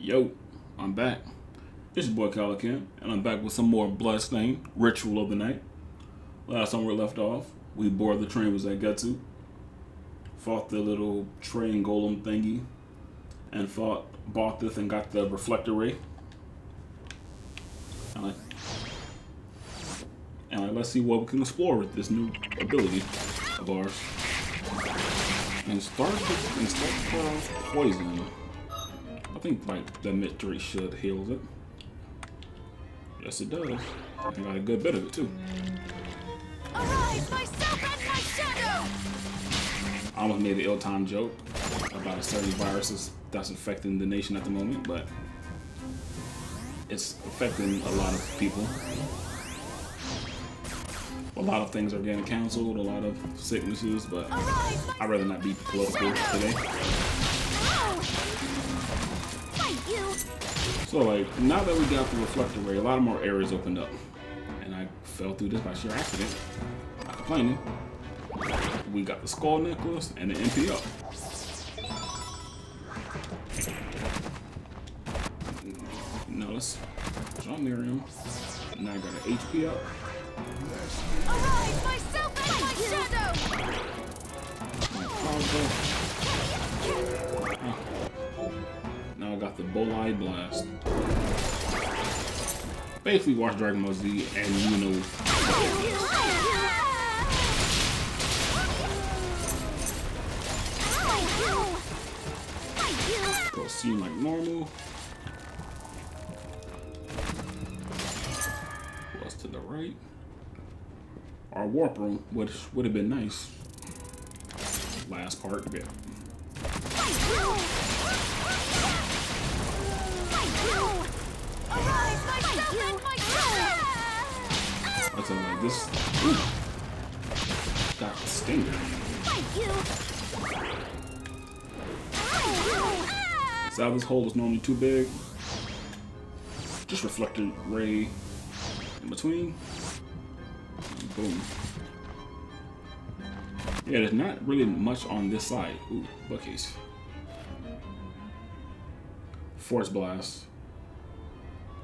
Yo, I'm back. It's your boy Calican, and I'm back with some more Bloodstained Ritual of the Night. Last time we left off, we boarded the train was at Getsu, fought the little train golem thingy, and bought this and got the reflector ray. And let's see what we can explore with this new ability of ours. And start with poison. I think like the mid-rate should heal it. Yes, it does. I got a good bit of it too. Arise, myself and my shadow! I almost made an ill-timed joke about a certain virus that's affecting the nation at the moment, but it's affecting a lot of people. A lot of things are getting canceled, a lot of sicknesses, but I'd rather not be political today. So like, now that we got the reflector ray, a lot of more areas opened up. And I fell through this by sheer accident. Not complaining. We got the skull necklace and the MP up. Now let's jump Miriam. Now I got an HP up. Arise, myself and my shadow! Now I got the Bolide Blast. Basically watch Dragon Ball Z and you know. Proceed like normal. What's to the right? Our warp room, which would have been nice. Last part, yeah. That's like this. Ooh. Got a stinger. See how this hole is normally too big? Just reflector ray in between. And boom. Yeah, there's not really much on this side. Ooh, bookcase. Force blast.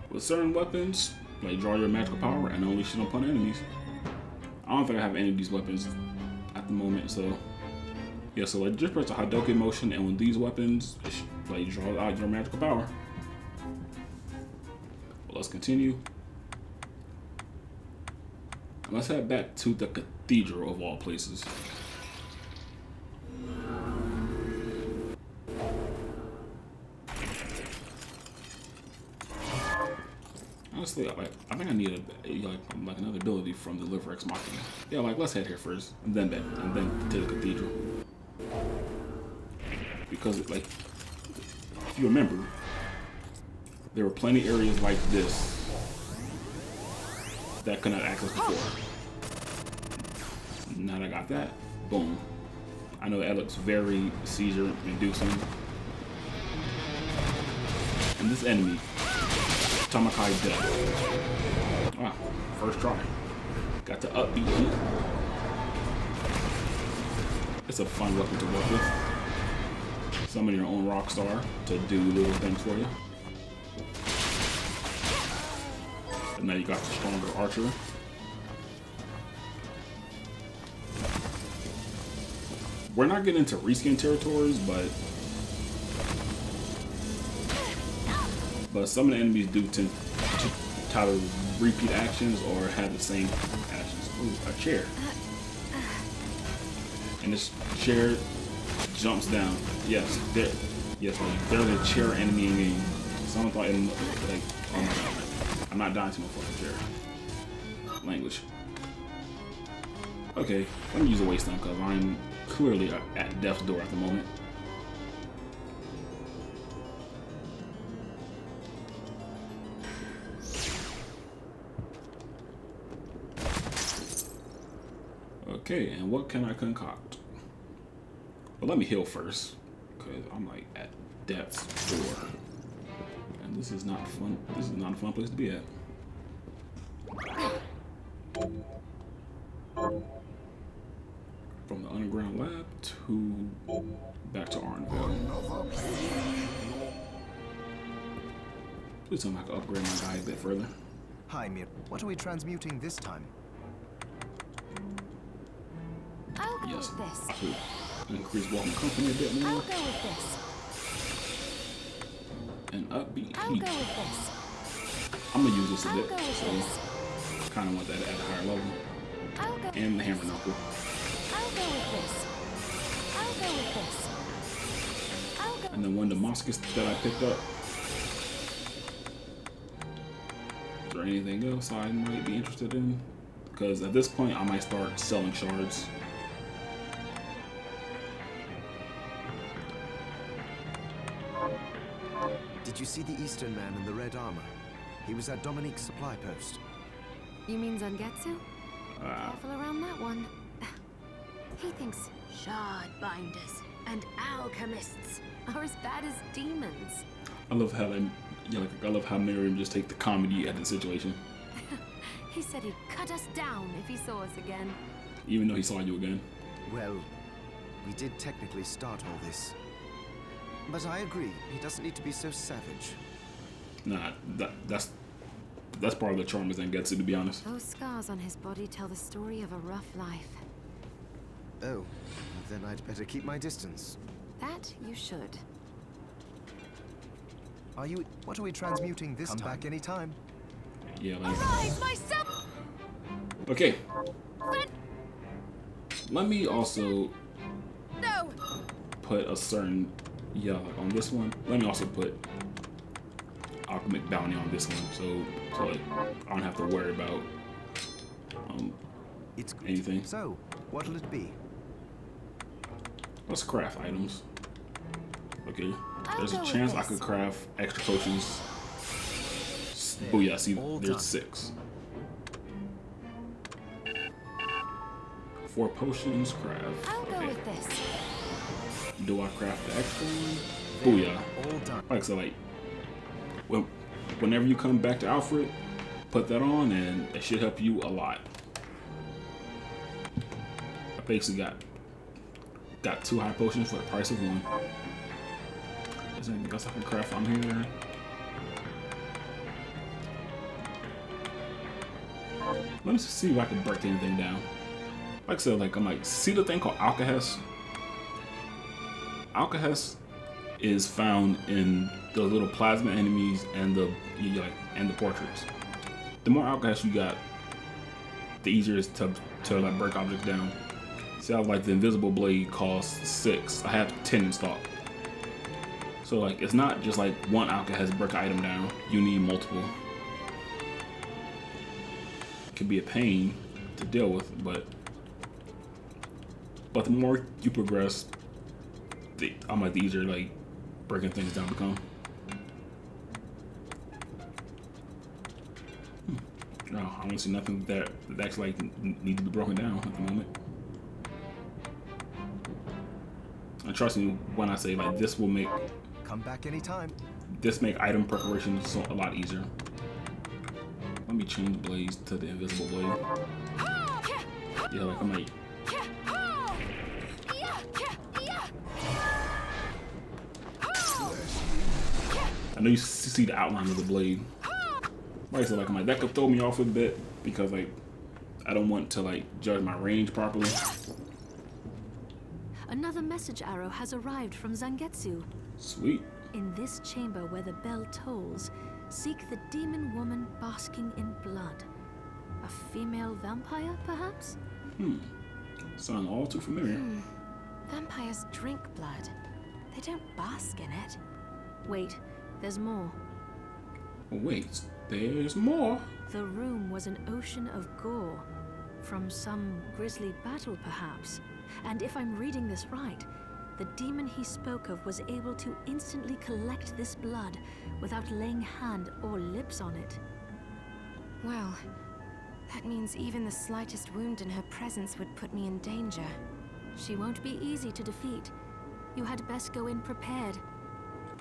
With certain weapons, like draw your magical power and unleash it upon enemies. I don't think I have any of these weapons at the moment, so yeah. So like, just press the Hadouken motion, and with these weapons, like draw out your magical power. But let's continue. And let's head back to the cathedral of all places. Honestly, like, I think I need like another ability from the Liver Ex Machina. Yeah, like let's head here first, and then to the cathedral. Because like, if you remember, there were plenty of areas like this that could not access before. Now that I got that, boom. I know that looks very seizure-inducing. And this enemy. Tamakai death. Wow, first try. Got the upbeat heat. It's a fun weapon to work with. Summon your own rock star to do little things for you. And now you got the stronger archer. We're not getting into reskin territories, but some of the enemies do tend to try to repeat actions or have the same actions. Ooh, a chair. And this chair jumps down. Yes, there's a chair enemy in game. Someone thought, like, oh my god, I'm not dying to no fucking chair. Language. Okay, let me use a waste time because I'm clearly at death's door at the moment. Okay, and what can I concoct? Well, let me heal first, because I'm like at death's door. And this is not fun. This is not a fun place to be at. From the underground lab to back to Arnville. Please tell me I can upgrade my guy a bit further. Hi, Mir. What are we transmuting this time? I'll go Yes, with this. I could increase walking company a bit more. I'll go with this. And upbeat I'll heat. go with this. I'm gonna use this a I'll bit. go with So this. kind of want that at a higher level. I'll go. And the hammer knuckle. I'll go with this. I'll go with this. I'll go. And then one of the Damascus that I picked up. Is there anything else I might be interested in? Because at this point I might start selling shards. Did you see the Eastern man in the red armor? He was at Dominique's supply post. You mean Zangetsu? Careful around that one. He thinks shard binders and alchemists are as bad as demons. I love how they, I love how Miriam just take the comedy at the situation, He said he'd cut us down if he saw us again. even though he saw you again. Well, we did technically start all this. But I agree, he doesn't need to be so savage. Nah, that's part of the charm of Zangetsu, to be honest. Those scars on his body tell the story of a rough life. Oh, then I'd better keep my distance. That you should. What are we transmuting this time? Come back anytime. Yeah, like, Arise, myself! okay. Let me also No! put a certain, like on this one. Let me also put alchemic bounty on this one, so like I don't have to worry about It's good. anything. So, what'll it be? Let's craft items. Okay, there's go a with chance I this. could craft extra potions. Oh yeah, see, all there's done. 6. 4 potions, craft. I'll go Okay. with this. Do I craft the extra one? Booyah. All done. Like so, like whenever you come back to Alfred, put that on, and it should help you a lot. I basically got 2 high potions for the price of 1. Is there anything else I can craft from here? Let me see if I can break anything down. Like I said, I'm like, see the thing called Alkahest? Alkahest is found in the little plasma enemies and the portraits. The more Alkahest you got, the easier it is to like break objects down. See how like the invisible blade costs 6. I have 10 in stock. So like it's not just like one Alkahest break an item down. You need multiple. It can be a pain to deal with, but the more you progress, the easier like breaking things down become. No, I don't see nothing that actually need to be broken down at the moment. And trust me when I say like this will make Come back anytime. item preparation a lot easier. Let me change blades to the invisible blade. Yeah, like I'm like. I know you see the outline of the blade. Like so, like I'm like that could throw me off a bit because like I don't want to like judge my range properly. Another message arrow has arrived from Zangetsu. Sweet. In this chamber where the bell tolls, seek the demon woman basking in blood. A female vampire, perhaps? Sound all too familiar. Vampires drink blood. They don't bask in it. Wait, there's more. Oh, wait, there's more. The room was an ocean of gore. From some grisly battle, perhaps. And if I'm reading this right, the demon he spoke of was able to instantly collect this blood without laying hand or lips on it. Well, that means even the slightest wound in her presence would put me in danger. She won't be easy to defeat. You had best go in prepared.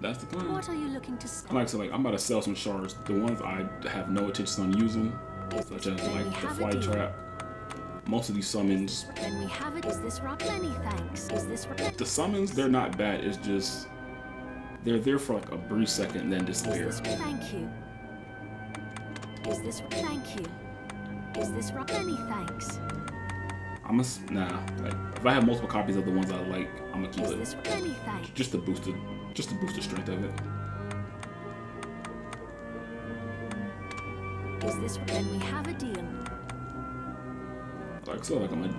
That's the plan. What are you looking to stop? Like I said, like I'm about to sell some shards. The ones I have no intention on using, such as like the flight trap. Most of these summons, Then we have it. Is this right? Many thanks. Is this right? the summons, they're not bad. It's just They're there for like a brief second and then disappear. Thank you. Is this thank you? Is this right? Many thanks. Nah. Like if I have multiple copies of the ones I like, I'm gonna keep Is it. this many thanks? Just to boost the strength of it. Is this then we have a deal? Like so, like I'm gonna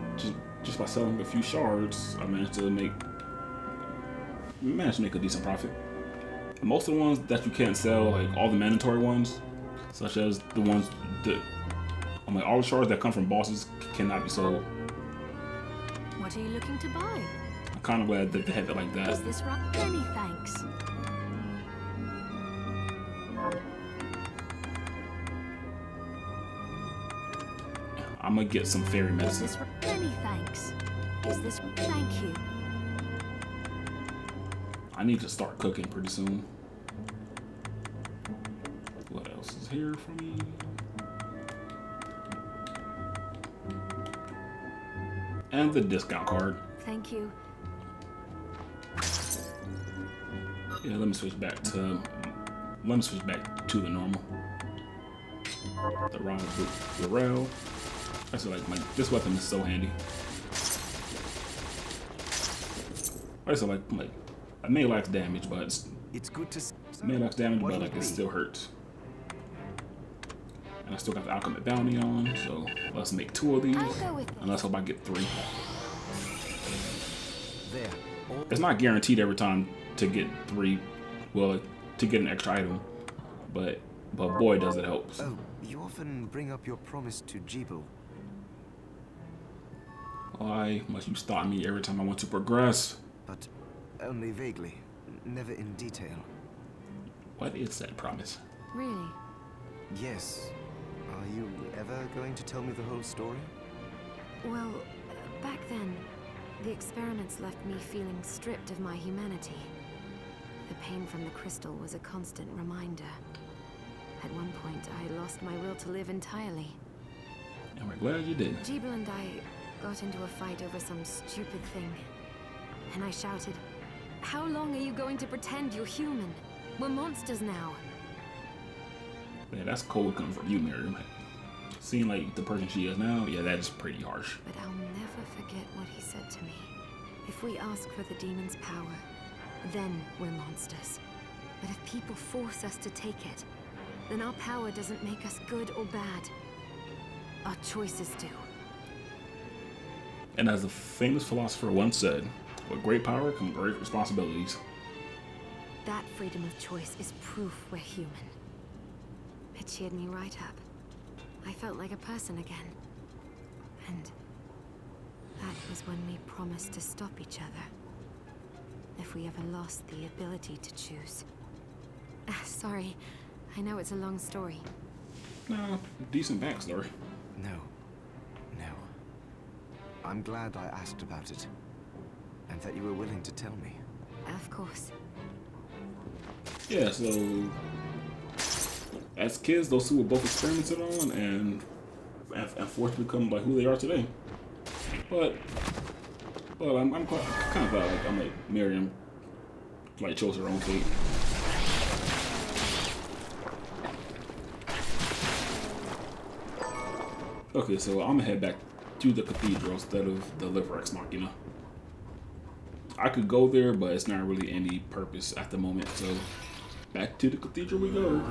just by selling a few shards, I managed to make a decent profit. Most of the ones that you can't sell, like all the mandatory ones, such as the ones that I'm like all the shards that come from bosses cannot be sold. What are you looking to buy? I'm kind of glad that they had it like that. Is this right? Many thanks. I'm gonna get some fairy Is medicine. this right? Many thanks. Is this thank you? I need to start cooking pretty soon. What else is here for me? And the discount card. Thank you. Yeah, let me switch back to the normal. The round boot, the rail. I feel like this weapon is so handy. I feel like it may lack damage, but It's good to it may lack damage, but like it still hurts. And I still got the alchemy bounty on, so let's make 2 of these. I'll go with And let's hope I get 3. there. It's not guaranteed every time to get 3. Well, to get an extra item, but boy does it help. Oh, you often bring up your promise to Jibel. Why must you stop me every time I want to progress? But only vaguely, never in detail. What is that promise? Really? Yes. Are you ever going to tell me the whole story? Well, back then, the experiments left me feeling stripped of my humanity. The pain from the crystal was a constant reminder. At one point, I lost my will to live entirely. And we're glad you did. Jibel and I got into a fight over some stupid thing. And I shouted, "How long are you going to pretend you're human? We're monsters now." Man, that's cold coming from you, Miriam. Seeing like the person she is now, yeah, that is pretty harsh. But I'll never forget what he said to me. If we ask for the demon's power, then we're monsters. But if people force us to take it, then our power doesn't make us good or bad. Our choices do. And as a famous philosopher once said, with great power come great responsibilities. That freedom of choice is proof we're human. It cheered me right up. I felt like a person again. And that was when we promised to stop each other. If we ever lost the ability to choose. Sorry, I know it's a long story. Nah, decent backstory. No. No. I'm glad I asked about it. And that you were willing to tell me. Of course. Yeah, so as kids, those two were both experimented on and forced to become like who they are today. But I'm kind of glad like Miriam like chose her own fate. Okay, so I'm gonna head back to the cathedral instead of the Liver Ex Machina. I could go there, but it's not really any purpose at the moment, so back to the cathedral we go.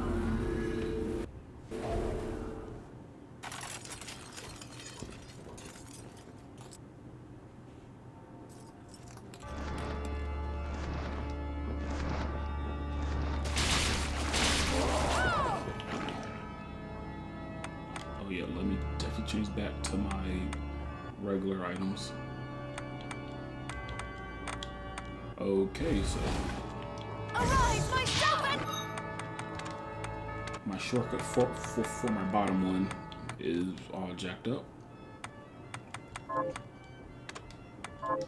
Oh yeah, let me definitely change back to my regular items. Okay, so Arise, my servant! my shortcut for my bottom one is all jacked up. I'll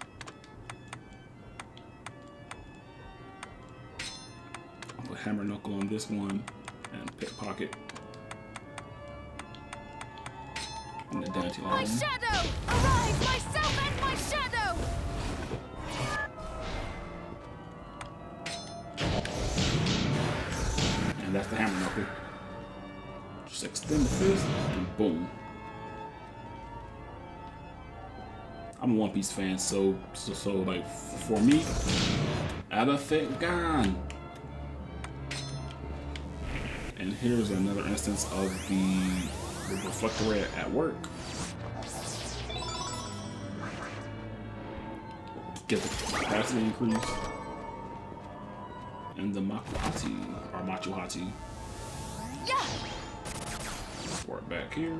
put hammer knuckle on this one and pickpocket. And the dainty My line. shadow! Arise, my servant, my shadow! And that's the hammer knuckle. Just extend the fist and boom. I'm a One Piece fan, so like for me, out of it gone. And here's another instance of the reflector ray at work. Get the capacity increase. And the Makuhati, or Machuhati. Yeah. Work back here.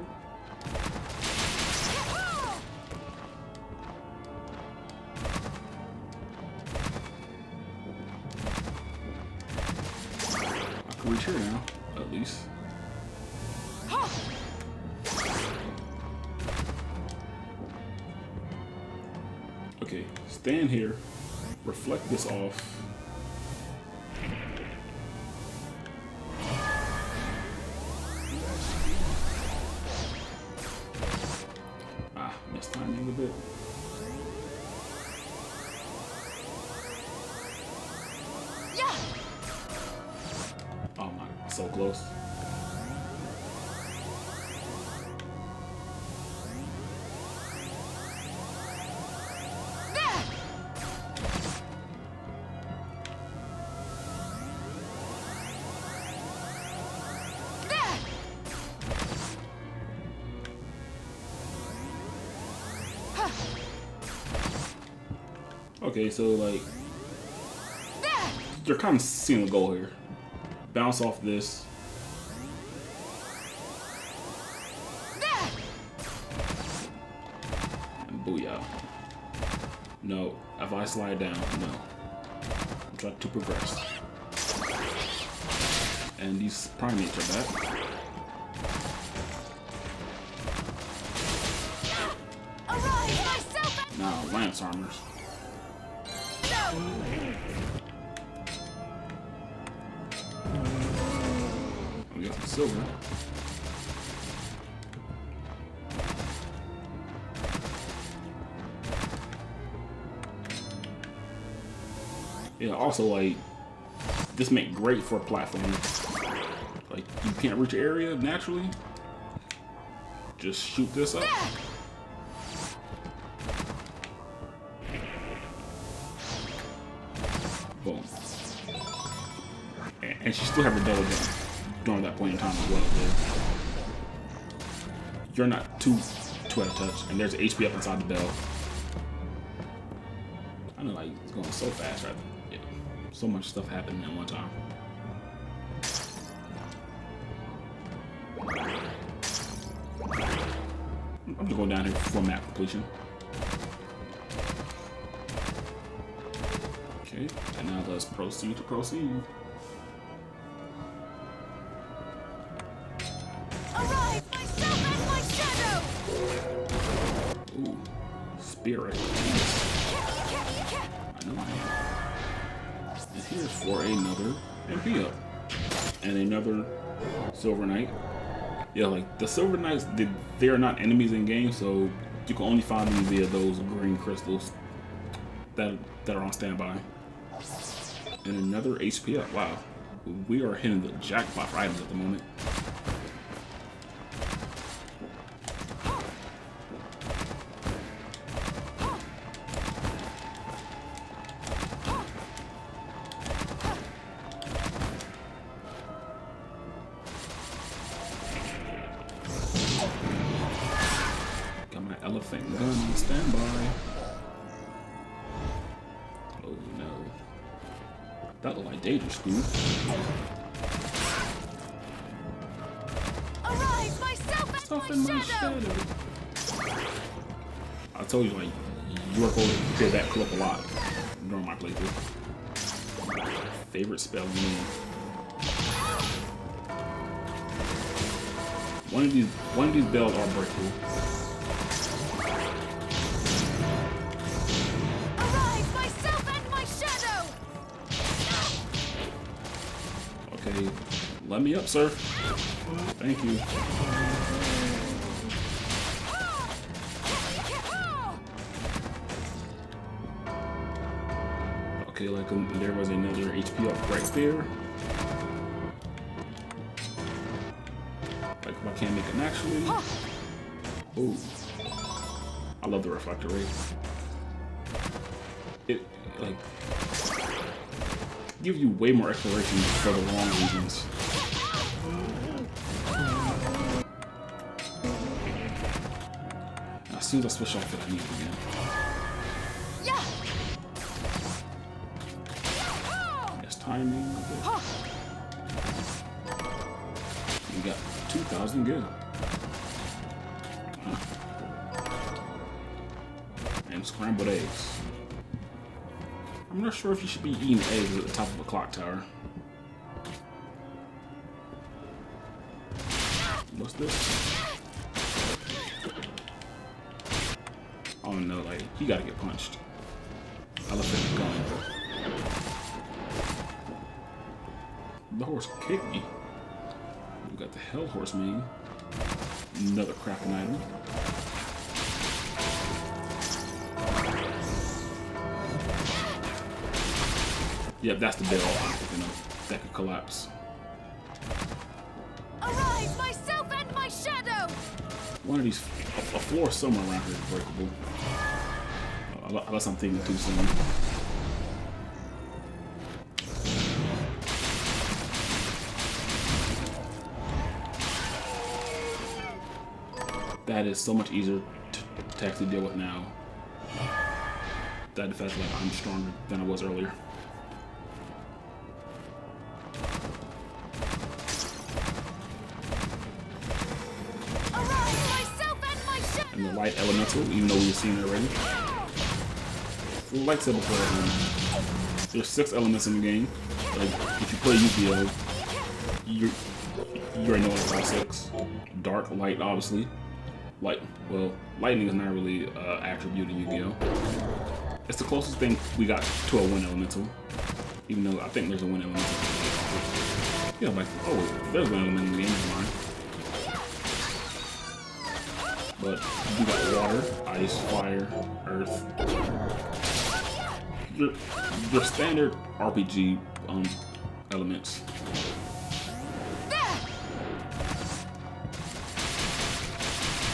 I can reach here now, at least. Okay, stand here, reflect this off. Missed timing a bit. Yeah. Oh my, so close. Okay, so like you're kind of seeing the goal here. Bounce off this. And booyah. No, if I slide down, no. I'm trying to progress. And these primates are back. Now, lance armors. We got some silver. Yeah, also like this make great for platforming. Like you can't reach an area naturally. Just shoot this up. Boom. And she still have her double jump during that point in time as well. You're not too out of touch, and there's HP up inside the bell. I know, like it's going so fast, right? Yeah, so much stuff happening at one time. I'm just going down here for map completion. Okay, and now let's proceed to proceed. Arise, myself and my shadow! Ooh, spirit. I know I am. And here's for another MP up. And another Silver Knight. Yeah, like the Silver Knights, they are not enemies in game, so you can only find them via those green crystals that are on standby. And another HP up. Wow, we are hitting the jackpot for items at the moment. Got my elephant gun on standby. Oh no. That looked like Danger Scoop. Arise, myself and my shadow! I told you, like, you are going to hear that clip a lot during my playthrough. Favorite spell game. One of these bells are breakable. Arise, myself and my shadow! Okay, let me up, sir. Thank you. Okay, like there was another HP up right there. can't make it naturally. Ooh. I love the reflector rate. It, like, gives you way more exploration for the wrong reasons. As soon as I switch off it, I need it again. Yes, timing. We got 2,000 good. And scrambled eggs. I'm not sure if you should be eating eggs at the top of a clock tower. What's this? Oh no, like, he gotta get punched. I left him going. The horse kicked me. We got the Hell Horse mane. Another crafting item. Yep, that's the bell. You know, that could collapse. Arise, myself and my shadow! One of these, a floor somewhere around here is breakable. Unless I'm thinking too soon. That is so much easier to actually deal with now. That defense, like, I'm stronger than I was earlier. And the light elemental, even though we've seen it already. Lightsaber player. There's 6 elements in the game. Like, if you play Yu-Gi-Oh, you already know what it's 6. Dark, light, obviously. Light, well, lightning is not really an attribute in Yu-Gi-Oh. It's the closest thing we got to a wind elemental. Even though I think there's a wind elemental. Yeah, like, oh, there's one element in the game, never mind. But you got water, ice, fire, earth. Your standard RPG elements.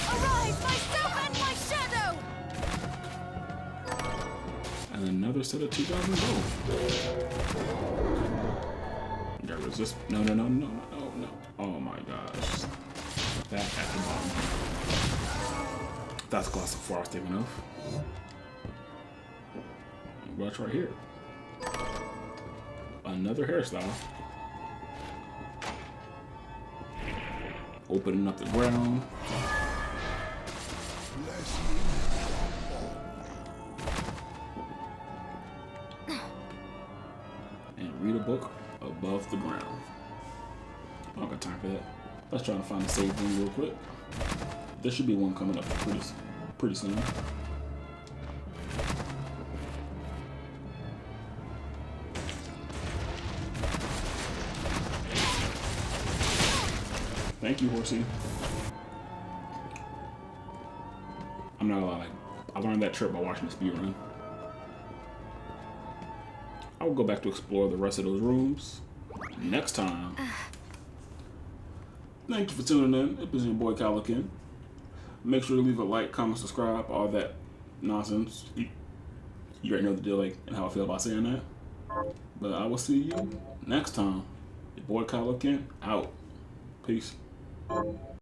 Arise, myself and my shadow! And another set of 2,000 gold. You got resist. No. Oh my gosh. That at the bottom. That's glass of far I was thinking of. Watch right here. Another hairstyle. Opening up the ground. And read a book above the ground. I don't got time for that. Let's try to find a save room real quick. There should be one coming up pretty soon. Thank you, horsey. I'm not gonna lie, like, I learned that trick by watching the speedrun. I will go back to explore the rest of those rooms next time. Thank you for tuning in. It was your boy Calican. Make sure to leave a like, comment, subscribe, all that nonsense. You already know the deal, like, and how I feel about saying that. But I will see you next time. Your boy Calican out. Peace.